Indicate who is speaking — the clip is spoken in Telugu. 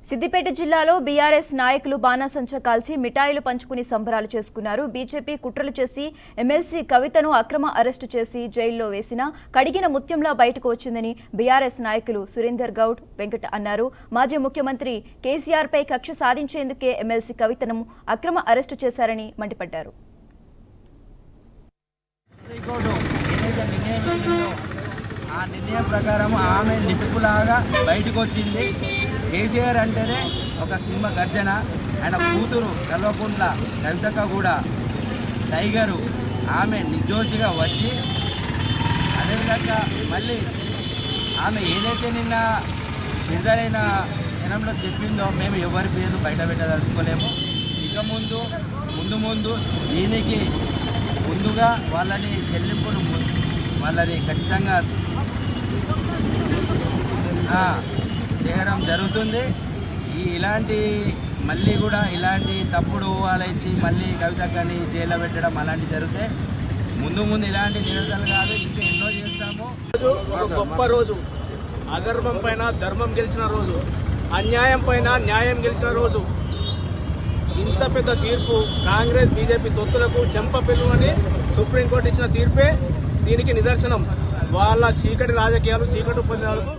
Speaker 1: సిద్దిపేట జిల్లాలో బీఆర్ఎస్ నాయకులు బాణాసంచా కాల్చి మిఠాయిలు పంచుకుని సంబరాలు చేసుకున్నారు. బీజేపీ కుట్రలు చేసి ఎమ్మెల్సీ కవితను అక్రమ అరెస్టు చేసి జైల్లో వేసినా కడిగిన ముత్యంలా బయటకు వచ్చిందని బీఆర్ఎస్ నాయకులు సురేందర్ గౌడ్ వెంకట్ అన్నారు. మాజీ ముఖ్యమంత్రి కేసీఆర్ పై కక్ష సాధించేందుకే ఎమ్మెల్సీ కవితను అక్రమ అరెస్టు చేశారని మండిపడ్డారు.
Speaker 2: ఆ నిర్ణయం ప్రకారం ఆమె నిపులాగా బయటకు వచ్చింది. కేసీఆర్ అంటేనే ఒక సింహ గర్జన. ఆయన కూతురు కల్వకుంట్ల కవితక్క కూడా టైగరు. ఆమె నిర్దోషిగా వచ్చి అదేవిధంగా మళ్ళీ ఆమె ఏదైతే నిన్న విడుదలైన జనంలో చెప్పిందో మేము ఎవరి పేరు బయట పెట్టదలుచుకోలేము. ఇక ముందు దీనికి ముందుగా వాళ్ళని చెల్లింపులు వాళ్ళని ఖచ్చితంగా చేయడం జరుగుతుంది. ఇలాంటి మళ్ళీ కూడా ఇలాంటి తప్పుడు ఇచ్చి మళ్ళీ కవితక్కని జైల్లో పెట్టడం అలాంటివి జరిగితే ముందు ఇలాంటి నిరసనలు కాదు ఇంకా ఎన్నో చేస్తాము.
Speaker 3: గొప్ప రోజు, అధర్మం పైన ధర్మం గెలిచిన రోజు, అన్యాయం పైన న్యాయం గెలిచిన రోజు. ఇంత పెద్ద తీర్పు కాంగ్రెస్ బీజేపీ తొత్తులకు చెంపపిల్లు అని సుప్రీంకోర్టు ఇచ్చిన తీర్పే దీనికి నిదర్శనం. వాళ్ళ చీకటి రాజకీయాలు, చీకటి ఒప్పందాలకు